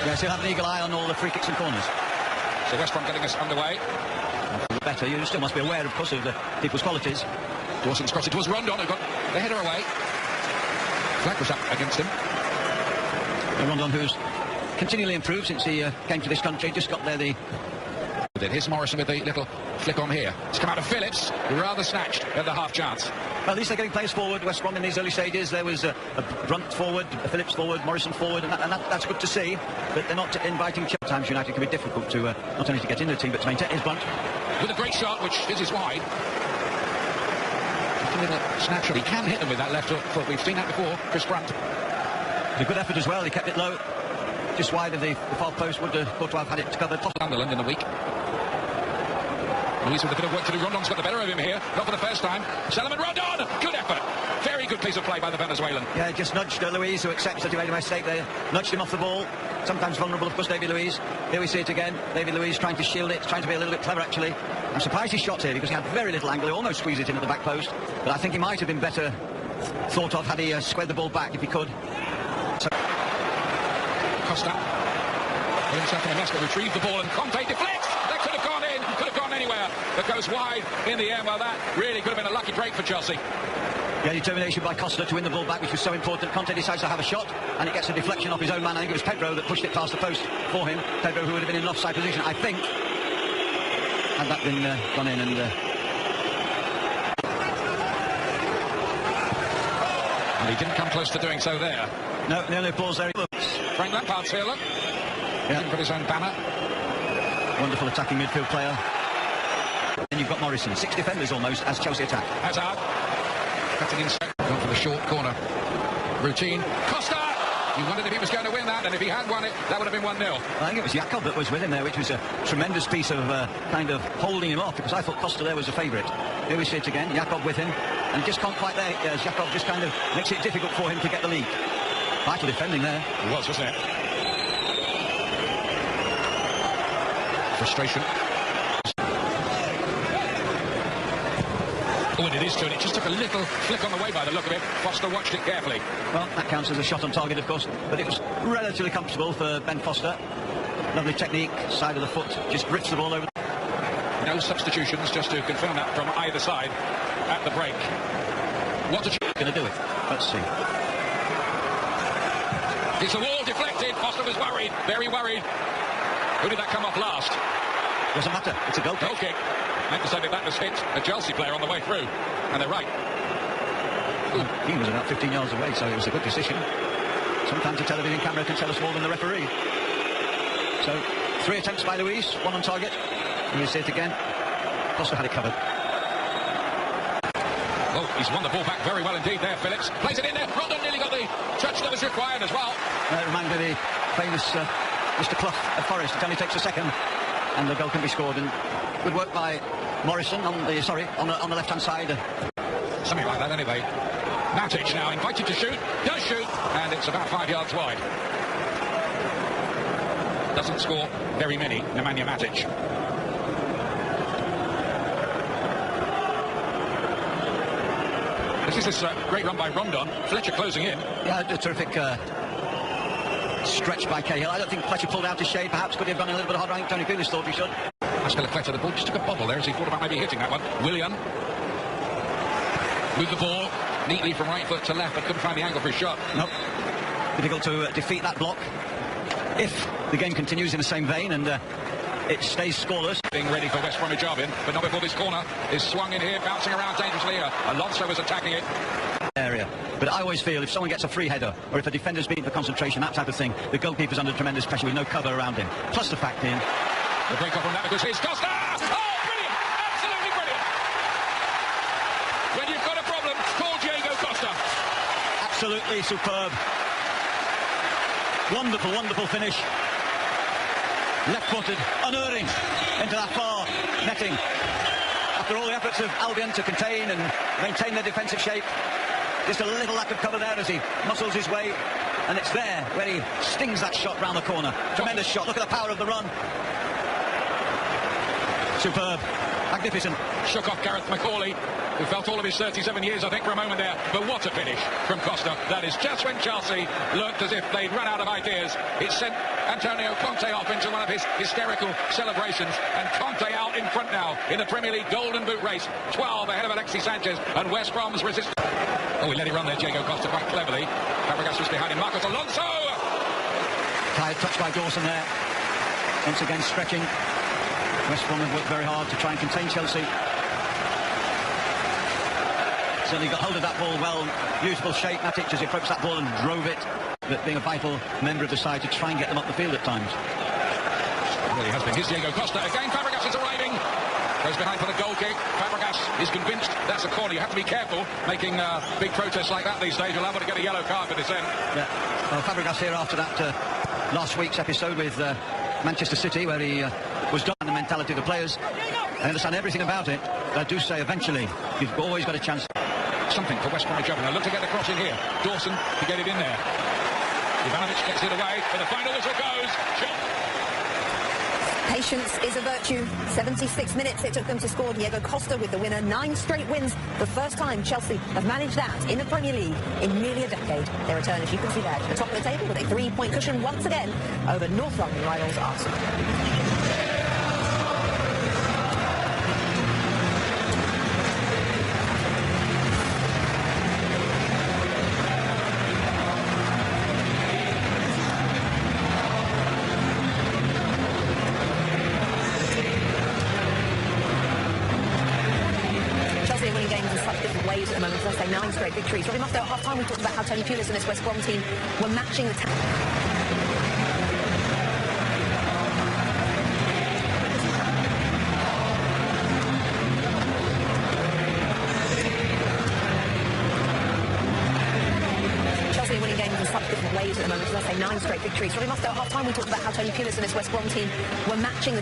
Yes, he'll have an eagle eye on all the free kicks and corners. So West Brom getting us underway. Better, you still must be aware, of course, of the people's qualities. Dawson's cross it was Rondon who got the header away. Flag was up against him. Rondon, who's continually improved since he came to this country, just got there the... Here's Morrison with the little flick on here. It's come out of Phillips, rather snatched at the half chance. Well, at least they're getting players forward, West Brom, in these early stages. There was a Brunt forward, a Phillips forward, Morrison forward, and that's good to see. But they're not inviting... Sometimes United can be difficult to not only to get in the team, but to maintain. Here's Brunt. With a great shot, which fizzes wide. Just a little snatcher. He can hit them with that left foot. We've seen that before, Chris Brunt. A good effort as well. He kept it low, just wide of the far post. Would thought to have had it covered. Sunderland in the week. Louise with a bit of work to do. Rondon's got the better of him here. Not for the first time. Salomon Rondon! Good effort. Very good piece of play by the Venezuelan. Yeah, just nudged Louise, who accepts that he made a mistake there. Nudged him off the ball. Sometimes vulnerable, of course, David Luiz. Here we see it again. David Luiz trying to shield it, trying to be a little bit clever, actually. I'm surprised he shot here because he had very little angle. He almost squeezed it in at the back post. But I think he might have been better thought of had he squared the ball back if he could. So Costa put himself in a mess, but retrieved the ball, and Conte deflects. That could have gone in, could have gone anywhere, but goes wide in the end. Well, that really could have been a lucky break for Chelsea. Yeah, determination by Costa to win the ball back, which was so important. Conte decides to have a shot, and it gets a deflection off his own man. I think it was Pedro that pushed it past the post for him. Pedro, who would have been in an offside position, I think, had that been gone in. And he didn't come close to doing so there. No, the only applause there. Frank Lampard's here, look. Yeah. Didn't put his own banner. Wonderful attacking midfield player. And you've got Morrison. 6 defenders almost as Chelsea attack. Hazard. Cutting inside. Gone for the short corner. Routine. Costa! You wondered if he was going to win that, and if he had won it, that would have been 1-0. I think it was Jakob that was with him there, which was a tremendous piece of kind of holding him off, because I thought Costa there was a favourite. Here we see it again. Jakob with him. And just can't quite there. Jakob just kind of makes it difficult for him to get the lead. Vital defending there. It was, wasn't it? Frustration. Oh, and it is turn. It just took a little flick on the way by the look of it. Foster watched it carefully. Well, that counts as a shot on target, of course, but it was relatively comfortable for Ben Foster. Lovely technique, side of the foot, just drifts the ball over. No substitutions, just to confirm that from either side at the break. What a going to do it. Let's see. It's a wall deflected. Foster was worried, very worried. Who did that come off last? Doesn't matter. It's a goal kick. Goal kick. Meant to say that was hit a Chelsea player on the way through, and they're right. Ooh. He was about 15 yards away, so it was a good decision. Sometimes a television camera can tell us more than the referee. So 3 attempts by Luiz, 1 on target. And we see it again. Costa had it covered. Oh, he's won the ball back very well indeed there, Phillips. Plays it in there. Rondon nearly got the touch that was required as well. It reminded me of the famous Mr. Clough at Forest. It only takes a second, and the goal can be scored. And good work by Morrison on the left-hand side. Something like that, anyway. Matic now invited to shoot. Does shoot, and it's about 5 yards wide. Doesn't score very many, Nemanja Matic. This is this great run by Rondon. Fletcher closing in. Yeah, a terrific stretch by Cahill. I don't think Fletcher pulled out his shade. Perhaps could he have gone a little bit harder. I think Tony Pulis thought he should. Fletcher, the ball just took a bobble there as he thought about maybe hitting that one. Willian with the ball neatly from right foot to left, but couldn't find the angle for his shot. Nope. Difficult to defeat that block. If the game continues in the same vein and it stays scoreless. Being ready for West Bromwich Albion, but not before this corner is swung in here, bouncing around dangerously here. Alonso was attacking it. Area. But I always feel if someone gets a free header, or if a defender's beaten for concentration, that type of thing, the goalkeeper's under tremendous pressure with no cover around him. Plus the fact in. The break off from that because here's Costa! Oh, brilliant! Absolutely brilliant! When you've got a problem, call Diego Costa. Absolutely superb. Wonderful, wonderful finish. Left-footed, unerring into that far netting. After all the efforts of Albion to contain and maintain their defensive shape, just a little lack of cover there as he muscles his way, and it's there where he stings that shot round the corner. Tremendous shot. Look at the power of the run. Superb. Magnificent. Shook off Gareth McCauley, who felt all of his 37 years, I think, for a moment there. But what a finish from Costa. That is just when Chelsea looked as if they'd run out of ideas. It sent Antonio Conte off into one of his hysterical celebrations. And Conte out in front now in the Premier League Golden Boot race. 12 ahead of Alexis Sanchez. And West Brom's resistance. Oh, he let it run there, Diego Costa, quite cleverly. Fabregas was behind him. Marcos Alonso! Tired touch by Dawson there. Once again stretching. West Brom have worked very hard to try and contain Chelsea. Certainly got hold of that ball well. Beautiful shape, Matic, as he approached that ball and drove it. But being a vital member of the side to try and get them up the field at times. Well, he has been. Here's Diego Costa again. Fabregas is arriving. Goes behind for the goal kick. Fabregas is convinced that's a corner. You have to be careful making big protests like that these days. You're liable to get a yellow card for dissent. Yeah. Well, Fabregas here after that last week's episode with Manchester City, where he was done the mentality of the players. I understand everything about it, but I do say eventually you've always got a chance. Something for West Bromwich. Now look to get the cross in here. Dawson to get it in there. Ivanovic gets it away, but the final whistle goes. Shot. Patience is a virtue. 76 minutes it took them to score. Diego Costa with the winner. 9 straight wins. The first time Chelsea have managed that in the Premier League in nearly a decade. They return, as you can see there, to the top of the table with a 3-point cushion once again over North London rivals Arsenal. Ways at the moment, as I say, 9 straight victories. Robbie Mustoe at half-time, we talked about how Tony Pulis and this West Brom team were matching the Chelsea winning games in such different ways at the moment, as I say, 9 straight victories. Robbie Mustoe at half-time, we talked about how Tony Pulis and this West Brom team were matching the